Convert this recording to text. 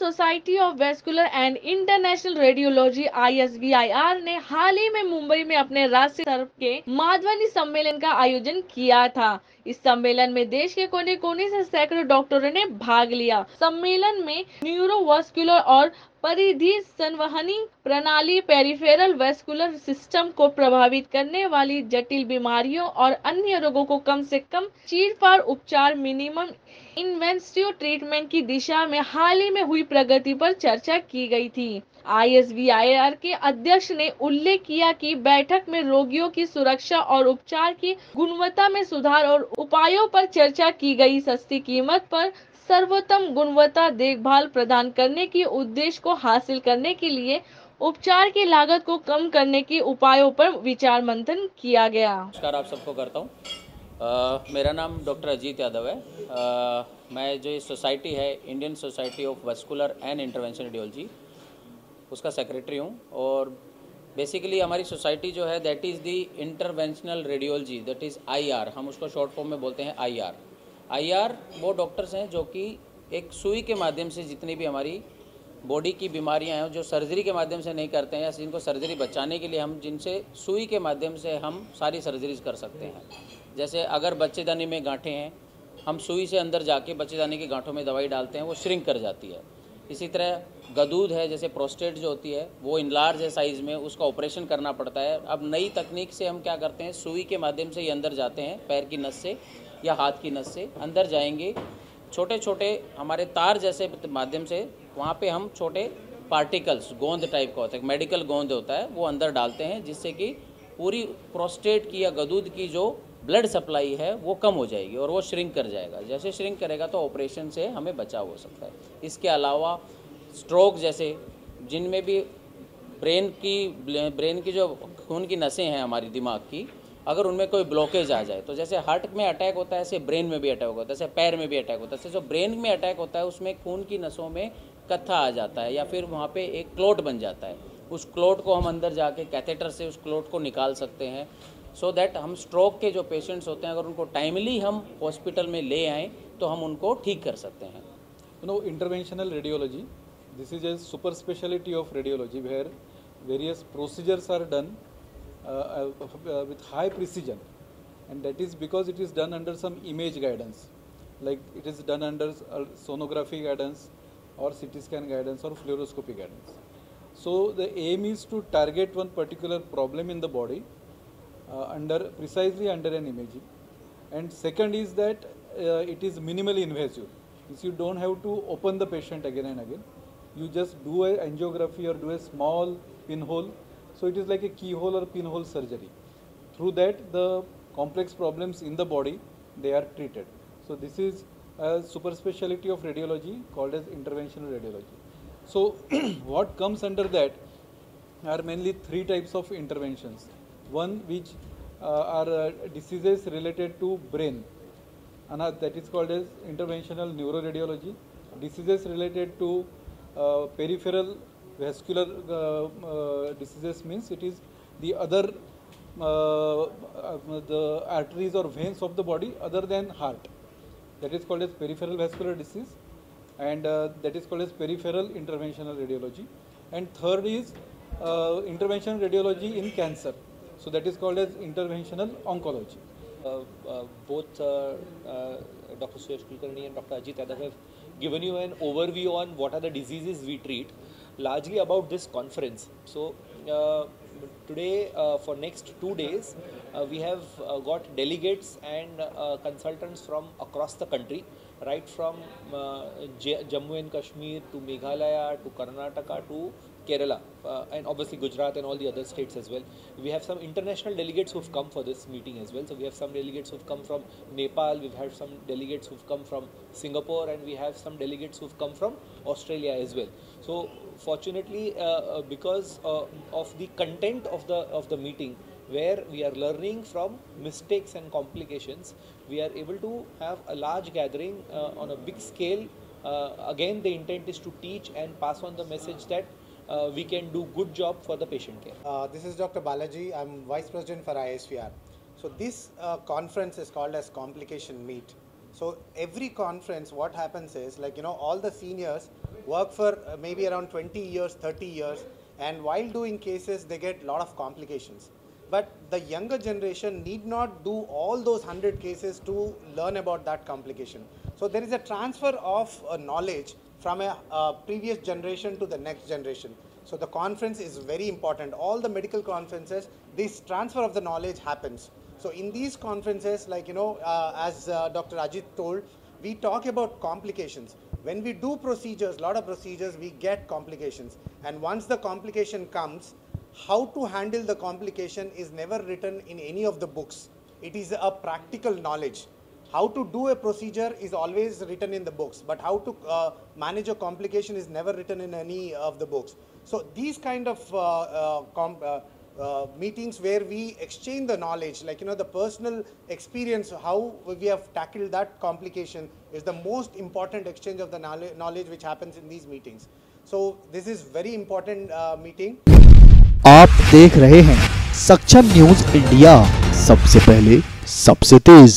Society of vascular and international radiology ISVIR ने हाल ही में मुंबई में अपने राष्ट्रीय स्तर के माधवानी सम्मेलन का आयोजन किया था। इस सम्मेलन में देश के कोने कोने से सैकड़ों डॉक्टरों ने भाग लिया। सम्मेलन में न्यूरोवास्कुलर और परिधि संवहनी प्रणाली पेरिफेरल वेस्कुलर सिस्टम को प्रभावित करने वाली जटिल बीमारियों और अन्य रोगों को कम से कम चीरफाड़ उपचार मिनिमम इन्वेसिव ट्रीटमेंट की दिशा में हाल ही में हुई प्रगति पर चर्चा की गई थी। ISVIR के अध्यक्ष ने उल्लेख किया कि बैठक में रोगियों की सुरक्षा और उपचार की गुणवत्ता में सुधार और उपायों पर चर्चा की गई। सस्ती कीमत पर सर्वोत्तम गुणवत्ता देखभाल प्रदान करने के उद्देश्य को हासिल करने के लिए उपचार की लागत को कम करने के उपायों पर विचार मंथन किया गया। नमस्कार, आप सबको करता हूँ। मेरा नाम डॉक्टर अजीत यादव है। मैं जो ये सोसाइटी है Indian society of vascular and intervention radiology उसका सेक्रेटरी हूँ। और बेसिकली हमारी सोसाइटी जो है that is the interventional radiology, that is IR, हम उसको शॉर्ट फॉर्म में बोलते हैं IR वो डॉक्टर्स हैं जो कि एक सुई के माध्यम से जितनी भी हमारी बॉडी की बीमारियां हैं जो सर्जरी के माध्यम से नहीं करते हैं या जिनको सर्जरी बचाने के लिए हम जिनसे सुई के माध्यम से हम सारी सर्जरीज कर सकते हैं। जैसे अगर बच्चेदानी में गांठें हैं, हम सुई से अंदर जाके बच्चेदानी की गांठों में दवाई डालते हैं, वो श्रिंक कर जाती है। इसी तरह गदूद है, जैसे प्रोस्टेट जो होती है वो इनलार्ज है साइज़ में, उसका ऑपरेशन करना पड़ता है। अब नई तकनीक से हम क्या करते हैं, सुई के माध्यम से ये अंदर जाते हैं, पैर की नस से या हाथ की नस से अंदर जाएंगे, छोटे छोटे हमारे तार जैसे माध्यम से वहाँ पे हम छोटे पार्टिकल्स, गोंद टाइप का होता है, मेडिकल गोंद होता है, वो अंदर डालते हैं जिससे कि पूरी प्रोस्टेट की या गदूद की जो ब्लड सप्लाई है वो कम हो जाएगी और वो श्रिंक कर जाएगा। जैसे श्रिंक करेगा तो ऑपरेशन से हमें बचाव हो सकता है। इसके अलावा स्ट्रोक जैसे जिनमें भी ब्रेन की जो खून की नसें हैं हमारी दिमाग की, अगर उनमें कोई ब्लॉकेज आ जाए तो जैसे हार्ट में अटैक होता है ऐसे ब्रेन में भी अटैक होता है, जैसे पैर में भी अटैक होता है। जैसे जो ब्रेन में अटैक होता है उसमें खून की नसों में कत्था आ जाता है या फिर वहाँ पे एक क्लोट बन जाता है। उस क्लोट को हम अंदर जाके कैथेटर से उस क्लोट को निकाल सकते हैं, सो दैट हम स्ट्रोक के जो पेशेंट्स होते हैं अगर उनको टाइमली हम हॉस्पिटल में ले आएँ तो हम उनको ठीक कर सकते हैं। Interventional radiology, this is a super specialty of radiology where various procedures are done with high precision, and that is because it is done under some image guidance, like it is done under sonography guidance or CT scan guidance or fluoroscopy guidance. So the aim is to target one particular problem in the body precisely under an imaging, and second is that it is minimally invasive. Means you don't have to open the patient again and again. You just do a angiography or do a small pinhole. So it is like a keyhole or pinhole surgery. Through that, the complex problems in the body, they are treated. So this is a super specialty of radiology called as interventional radiology. So what comes under that are mainly three types of interventions. One which are diseases related to brain, and that is called as interventional neuroradiology. Diseases related to peripheral vascular diseases means it is the other the arteries or veins of the body other than heart. That is called as peripheral vascular disease, and that is called as peripheral interventional radiology. And third is interventional radiology in cancer. So that is called as interventional oncology. Both Dr. Suyash Kulkarni and Dr. Ajit Yadav have given you an overview on what are the diseases we treat, largely about this conference. So today for next 2 days we have got delegates and consultants from across the country, right from Jammu and Kashmir to Meghalaya to Karnataka to Kerala and obviously Gujarat and all the other states as well. We have some international delegates who've come for this meeting as well. So we have some delegates who've come from Nepal, we've had some delegates who've come from Singapore, and we have some delegates who've come from Australia as well. So fortunately because of the content of the meeting, where we are learning from mistakes and complications, we are able to have a large gathering on a big scale. Again, the intent is to teach and pass on the message that we can do good job for the patient care. This is Dr. Balaji. I'm Vice President for ISVR. So this conference is called as Complication Meet. So every conference, what happens is, like, you know, all the seniors work for maybe around 20 years, 30 years, and while doing cases, they get a lot of complications. But the younger generation need not do all those 100 cases to learn about that complication. So there is a transfer of knowledge from a previous generation to the next generation. So the conference is very important. All the medical conferences, this transfer of the knowledge happens. So in these conferences, like, you know, as Dr. Ajit told, we talk about complications. When we do procedures, a lot of procedures, we get complications. And once the complication comes, how to handle the complication is never written in any of the books. It is a practical knowledge. How to do a procedure is always written in the books, but how to manage a complication is never written in any of the books. So these kind of meetings where we exchange the knowledge, like, you know, the personal experience, how we have tackled that complication is the most important exchange of the knowledge which happens in these meetings. So this is very important meeting. आप देख रहे हैं सक्षम news India, सबसे पहले सबसे तेज।